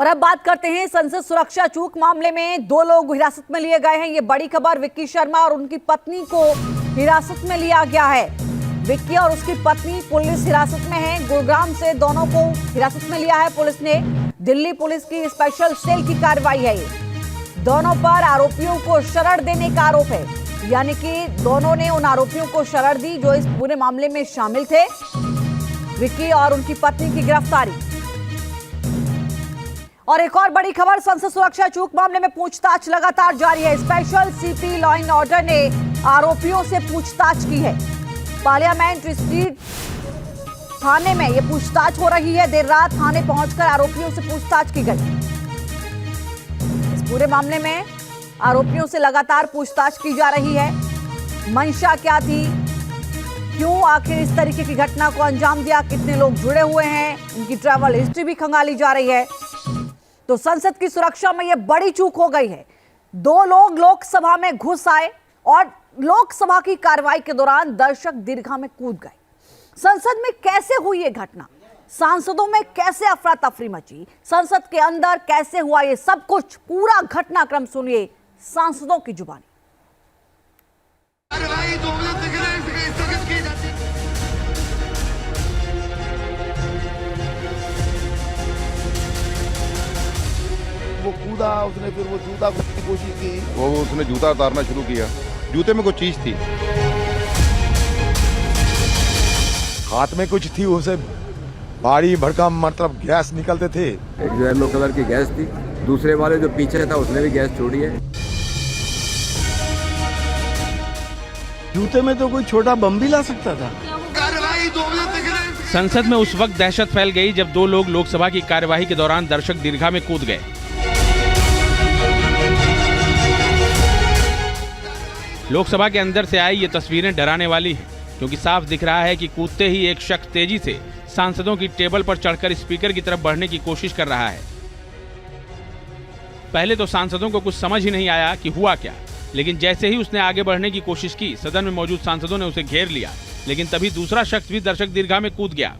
और अब बात करते हैं संसद सुरक्षा चूक मामले में 2 लोग हिरासत में लिए गए हैं। ये बड़ी खबर, विक्की शर्मा और उनकी पत्नी को हिरासत में लिया गया है। विक्की और उसकी पत्नी पुलिस हिरासत में हैं। गुरुग्राम से दोनों को हिरासत में लिया है पुलिस ने। दिल्ली पुलिस की स्पेशल सेल की कार्रवाई है ये। दोनों पर आरोपियों को शरण देने का आरोप है, यानी कि दोनों ने उन आरोपियों को शरण दी जो इस पूरे मामले में शामिल थे। विक्की और उनकी पत्नी की गिरफ्तारी। और एक और बड़ी खबर, संसद सुरक्षा चूक मामले में पूछताछ लगातार जारी है। Special CP law and order ने आरोपियों से पूछताछ की है। पार्लियामेंट स्ट्रीट थाने में यह पूछताछ हो रही है। देर रात थाने पहुंचकर आरोपियों से पूछताछ की गई। इस पूरे मामले में आरोपियों से लगातार पूछताछ की जा रही है। मंशा क्या थी, क्यों आखिर इस तरीके की घटना को अंजाम दिया, कितने लोग जुड़े हुए हैं, उनकी ट्रैवल हिस्ट्री भी खंगाली जा रही है। तो संसद की सुरक्षा में यह बड़ी चूक हो गई है। 2 लोग लोकसभा में घुस आए और लोकसभा की कार्रवाई के दौरान दर्शक दीर्घा में कूद गए। संसद में कैसे हुई यह घटना, सांसदों में कैसे अफरा तफरी मची, संसद के अंदर कैसे हुआ ये सब कुछ, पूरा घटनाक्रम सुनिए सांसदों की जुबानी। वो कूदा, उसने फिर वो जूता खोलने की कोशिश की। वो उसने जूता उतारना शुरू किया। जूते में कुछ चीज थी, हाथ में कुछ थी, उसे भारी भड़कम मतलब गैस निकलते थे। एक जो येलो कलर की गैस थी, दूसरे वाले जो पीछे था उसने भी गैस छोड़ी है। जूते में तो कोई छोटा बम भी ला सकता था। संसद में उस वक्त दहशत फैल गई जब 2 लोग लोकसभा की कार्यवाही के दौरान दर्शक दीर्घा में कूद गए। लोकसभा के अंदर से आई ये तस्वीरें डराने वाली हैं, क्योंकि साफ दिख रहा है कि कूदते ही एक शख्स तेजी से सांसदों की टेबल पर चढ़कर स्पीकर की तरफ बढ़ने की कोशिश कर रहा है। पहले तो सांसदों को कुछ समझ ही नहीं आया कि हुआ क्या, लेकिन जैसे ही उसने आगे बढ़ने की कोशिश की, सदन में मौजूद सांसदों ने उसे घेर लिया। लेकिन तभी दूसरा शख्स भी दर्शक दीर्घा में कूद गया।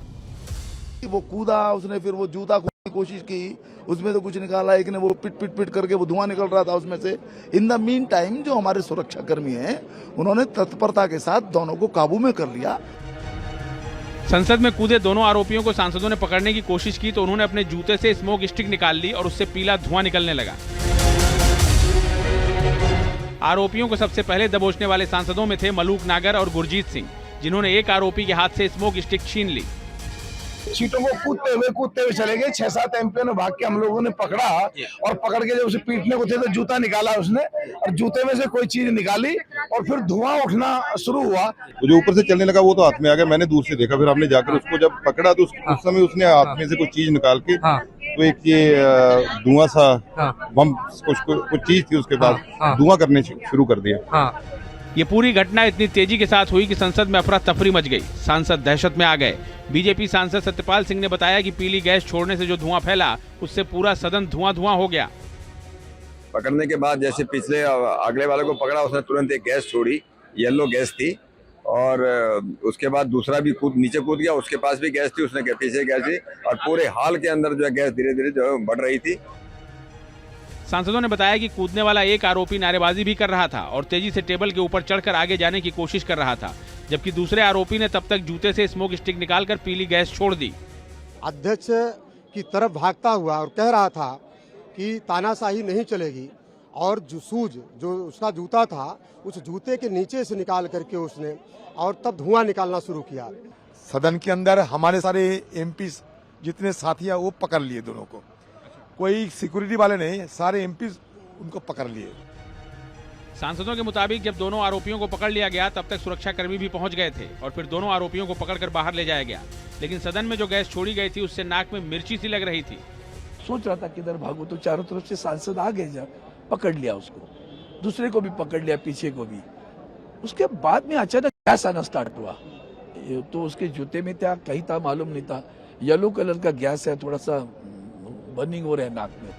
वो कूदा, उसने फिर वो जूता खोलने की कोशिश की, उसमें तो कुछ निकाला। एक ने वो पिट करके वो धुआं निकल रहा था उसमें से। इन द मीन टाइम जो हमारे सुरक्षा कर्मी हैं, उन्होंने तत्परता के साथ दोनों को काबू में कर लिया। संसद में कूदे दोनों आरोपियों को सांसदों ने पकड़ने की कोशिश की तो उन्होंने अपने जूते से स्मोक स्टिक निकाल ली और उससे पीला धुआं निकलने लगा। आरोपियों को सबसे पहले दबोचने वाले सांसदों में थे मलूक नागर और गुरजीत सिंह, जिन्होंने एक आरोपी के हाथ से स्मोक स्टिक छीन ली। सीटों को कूदते हुए चले गए। 6-7 एमपी ने भाग के हम लोगों ने पकड़ा और पकड़ के जब उसे पीटने को थे तो जूता निकाला उसने और जूते में से कोई चीज निकाली और फिर धुआं उठना शुरू हुआ। जो ऊपर से चलने लगा वो तो हाथ में आ गया। मैंने दूर से देखा, फिर हमने जाकर उसको जब पकड़ा तो उस समय उसने हाथ में से कुछ चीज निकाल के तो एक ये धुआं सा बम कुछ चीज थी, उसके बाद धुआं करने शुरू कर दिया। ये पूरी घटना इतनी तेजी के साथ हुई कि संसद में अफरा तफरी मच गई। सांसद दहशत में आ गए। बीजेपी सांसद सत्यपाल सिंह ने बताया कि पीली गैस छोड़ने से जो धुआं फैला, उससे पूरा सदन धुआं हो गया। पकड़ने के बाद जैसे पिछले अगले वाले को पकड़ा, उसने तुरंत एक गैस छोड़ी, येलो गैस थी। और उसके बाद दूसरा भी नीचे कूद गया, उसके पास भी गैस थी, उसने पीछे गैस थी और पूरे हॉल के अंदर जो है गैस धीरे धीरे जो है बढ़ रही थी। सांसदों ने बताया कि कूदने वाला एक आरोपी नारेबाजी भी कर रहा था और तेजी से टेबल के ऊपर चढ़कर आगे जाने की कोशिश कर रहा था, जबकि दूसरे आरोपी ने तब तक जूते से स्मोक स्टिक निकालकर पीली गैस छोड़ दी। अध्यक्ष की तरफ भागता हुआ और कह रहा था कि तानाशाही नहीं चलेगी और जो उसका जूता था उस जूते के नीचे से निकाल करके उसने और तब धुआं निकालना शुरू किया। सदन के अंदर हमारे सारे एमपी जितने साथी हैं वो पकड़ लिए दोनों को। कोई सिक्योरिटी वाले नहीं, सारे एमपी उनको पकड़ लिए। सांसदों के मुताबिक जब दोनों आरोपियों को पकड़ लिया गया तब तक सुरक्षा कर्मी भी पहुंच गए थे और फिर दोनों आरोपियों को पकड़कर बाहर ले जाया गया। लेकिन सदन में जो गैस छोड़ी गई थी उससे नाक में मिर्ची सी लग रही थी। सोच रहा था किधर भागो तो चारों तरफ से सांसद आ गए, जब पकड़ लिया उसको, दूसरे को भी पकड़ लिया, पीछे को भी। उसके बाद में अचानक गैस आना स्टार्ट हुआ। तो उसके जूते में था, कहीं था मालूम नहीं था। येलो कलर का गैस है, थोड़ा सा बर्निंग हो रहा है नाक में।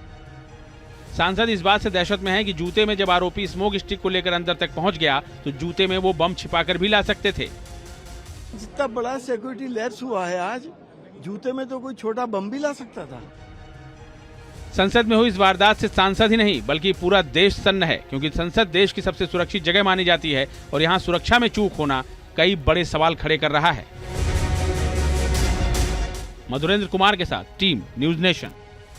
सांसद इस बात से दहशत में है कि जूते में जब आरोपी स्मोक स्टिक को लेकर अंदर तक पहुंच गया तो जूते में वो बम छिपाकर भी ला सकते थे। जितना बड़ा सिक्योरिटी लैप्स हुआ है आज, जूते में तो कोई छोटा बम भी ला सकता था। संसद में हुई इस वारदात से सांसद ही नहीं बल्कि पूरा देश सन्न है, क्योंकि संसद देश की सबसे सुरक्षित जगह मानी जाती है और यहाँ सुरक्षा में चूक होना कई बड़े सवाल खड़े कर रहा है। मधुरेंद्र कुमार के साथ टीम न्यूज नेशन।